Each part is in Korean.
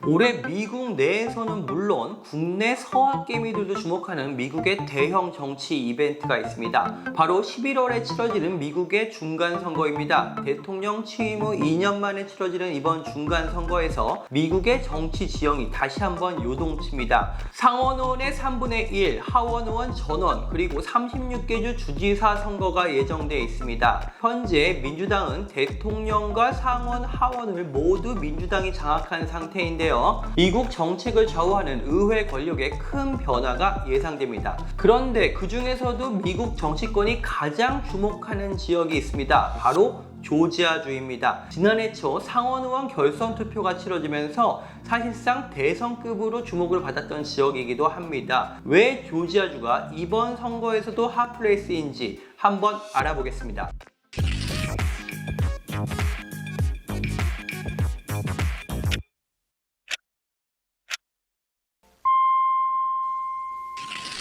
올해 미국 내에서는 물론 국내 서학개미들도 주목하는 미국의 대형 정치 이벤트가 있습니다. 바로 11월에 치러지는 미국의 중간선거입니다. 대통령 취임 후 2년 만에 치러지는 이번 중간선거에서 미국의 정치 지형이 다시 한번 요동칩니다. 상원의원의 3분의 1, 하원의원 전원, 그리고 36개 주 주지사 선거가 예정되어 있습니다. 현재 민주당은 대통령과 상원, 하원을 모두 민주당이 장악한 상태인데요. 미국 정책을 좌우하는 의회 권력에 큰 변화가 예상됩니다. 그런데 그 중에서도 미국 정치권이 가장 주목하는 지역이 있습니다. 바로 조지아주입니다. 지난해 초 상원의원 결선 투표가 치러지면서 사실상 대선급으로 주목을 받았던 지역이기도 합니다. 왜 조지아주가 이번 선거에서도 핫플레이스인지 한번 알아보겠습니다.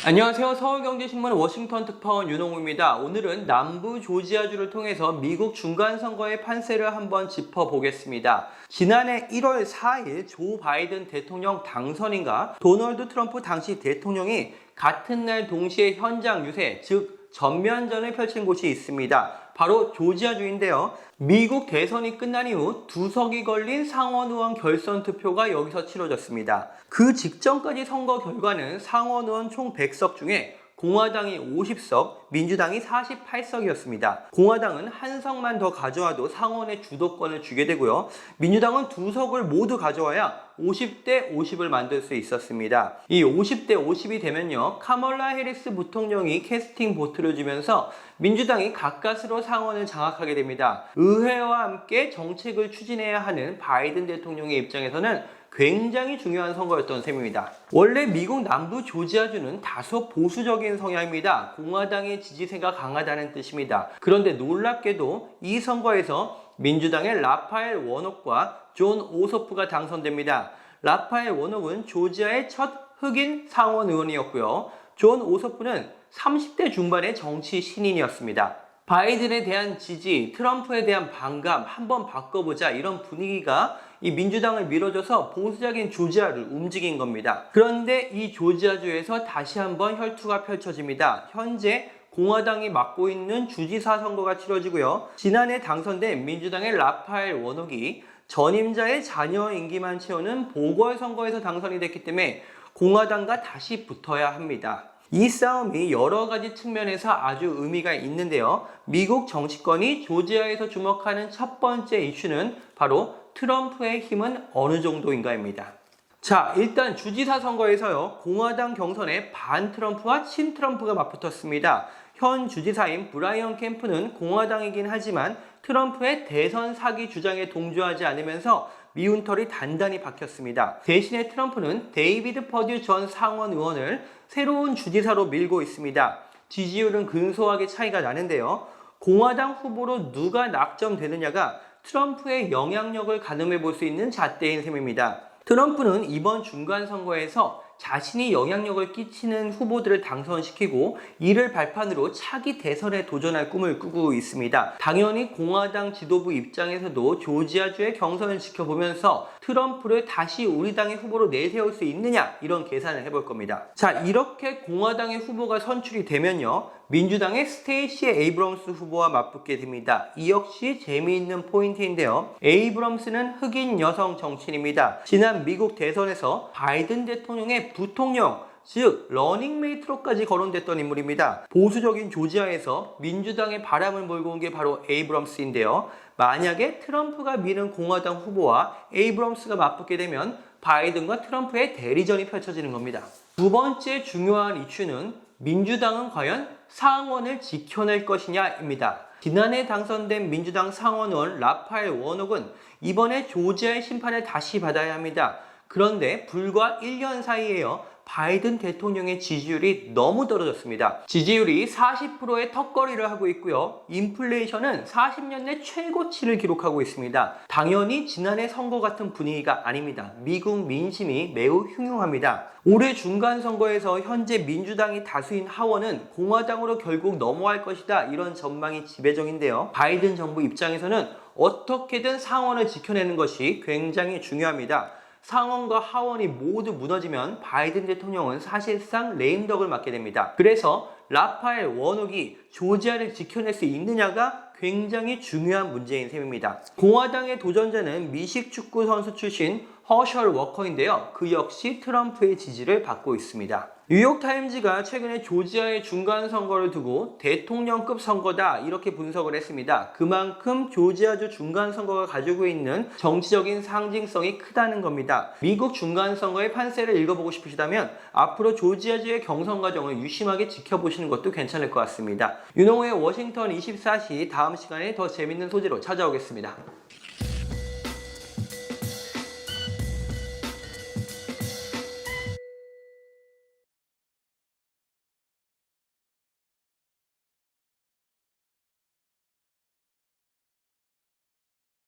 안녕하세요. 서울경제신문 워싱턴 특파원 윤홍우입니다. 오늘은 남부 조지아주를 통해서 미국 중간선거의 판세를 한번 짚어보겠습니다. 지난해 1월 4일 조 바이든 대통령 당선인과 도널드 트럼프 당시 대통령이 같은 날 동시에 현장 유세, 즉 전면전을 펼친 곳이 있습니다. 바로 조지아주인데요. 미국 대선이 끝난 이후 2석이 걸린 상원의원 결선 투표가 여기서 치러졌습니다. 그 직전까지 선거 결과는 상원의원 총 100석 중에 공화당이 50석, 민주당이 48석이었습니다. 공화당은 한 석만 더 가져와도 상원의 주도권을 주게 되고요. 민주당은 2석을 모두 가져와야 50대 50을 만들 수 있었습니다. 이 50대 50이 되면요, 카멀라 해리스 부통령이 캐스팅 보트를 주면서 민주당이 가까스로 상원을 장악하게 됩니다. 의회와 함께 정책을 추진해야 하는 바이든 대통령의 입장에서는 굉장히 중요한 선거였던 셈입니다. 원래 미국 남부 조지아주는 다소 보수적인 성향입니다. 공화당의 지지세가 강하다는 뜻입니다. 그런데 놀랍게도 이 선거에서 민주당의 라파엘 워녹과 존 오소프가 당선됩니다. 라파엘 워녹은 조지아의 첫 흑인 상원 의원이었고요. 존 오소프는 30대 중반의 정치 신인이었습니다. 바이든에 대한 지지, 트럼프에 대한 반감, 한번 바꿔보자 이런 분위기가 이 민주당을 밀어줘서 보수적인 조지아를 움직인 겁니다. 그런데 이 조지아주에서 다시 한번 혈투가 펼쳐집니다. 현재 공화당이 맡고 있는 주지사 선거가 치러지고요. 지난해 당선된 민주당의 라파엘 워녹이 전임자의 자녀 임기만 채우는 보궐선거에서 당선이 됐기 때문에 공화당과 다시 붙어야 합니다. 이 싸움이 여러 가지 측면에서 아주 의미가 있는데요. 미국 정치권이 조지아에서 주목하는 첫 번째 이슈는 바로 트럼프의 힘은 어느 정도인가입니다. 자, 일단 주지사 선거에서요, 공화당 경선에 반 트럼프와 친 트럼프가 맞붙었습니다. 현 주지사인 브라이언 캠프는 공화당이긴 하지만 트럼프의 대선 사기 주장에 동조하지 않으면서 미운털이 단단히 박혔습니다. 대신에 트럼프는 데이비드 퍼듀 전 상원 의원을 새로운 주지사로 밀고 있습니다. 지지율은 근소하게 차이가 나는데요. 공화당 후보로 누가 낙점되느냐가 트럼프의 영향력을 가늠해 볼 수 있는 잣대인 셈입니다. 트럼프는 이번 중간선거에서 자신이 영향력을 끼치는 후보들을 당선시키고 이를 발판으로 차기 대선에 도전할 꿈을 꾸고 있습니다. 당연히 공화당 지도부 입장에서도 조지아주의 경선을 지켜보면서 트럼프를 다시 우리 당의 후보로 내세울 수 있느냐 이런 계산을 해볼 겁니다. 자, 이렇게 공화당의 후보가 선출이 되면요, 민주당의 스테이시 에이브럼스 후보와 맞붙게 됩니다. 이 역시 재미있는 포인트인데요. 에이브럼스는 흑인 여성 정치인입니다. 지난 미국 대선에서 바이든 대통령의 부통령, 즉 러닝메이트로까지 거론됐던 인물입니다. 보수적인 조지아에서 민주당의 바람을 몰고 온 게 바로 에이브럼스인데요. 만약에 트럼프가 미는 공화당 후보와 에이브럼스가 맞붙게 되면 바이든과 트럼프의 대리전이 펼쳐지는 겁니다. 두 번째 중요한 이슈는 민주당은 과연 상원을 지켜낼 것이냐입니다. 지난해 당선된 민주당 상원의원 라파엘 워녹은 이번에 조지아의 심판을 다시 받아야 합니다. 그런데 불과 1년 사이에요, 바이든 대통령의 지지율이 너무 떨어졌습니다. 지지율이 40%의 턱걸이를 하고 있고요. 인플레이션은 40년 내 최고치를 기록하고 있습니다. 당연히 지난해 선거 같은 분위기가 아닙니다. 미국 민심이 매우 흉흉합니다. 올해 중간선거에서 현재 민주당이 다수인 하원은 공화당으로 결국 넘어갈 것이다, 이런 전망이 지배적인데요. 바이든 정부 입장에서는 어떻게든 상원을 지켜내는 것이 굉장히 중요합니다. 상원과 하원이 모두 무너지면 바이든 대통령은 사실상 레임덕을 맞게 됩니다. 그래서 라파엘 워녹이 조지아를 지켜낼 수 있느냐가 굉장히 중요한 문제인 셈입니다. 공화당의 도전자는 미식 축구 선수 출신 허셜 워커인데요. 그 역시 트럼프의 지지를 받고 있습니다. 뉴욕타임즈가 최근에 조지아의 중간선거를 두고 대통령급 선거다 이렇게 분석을 했습니다. 그만큼 조지아주 중간선거가 가지고 있는 정치적인 상징성이 크다는 겁니다. 미국 중간선거의 판세를 읽어보고 싶으시다면 앞으로 조지아주의 경선 과정을 유심하게 지켜보시는 것도 괜찮을 것 같습니다. 윤홍호의 워싱턴 24시 다음 시간에 더 재밌는 소재로 찾아오겠습니다.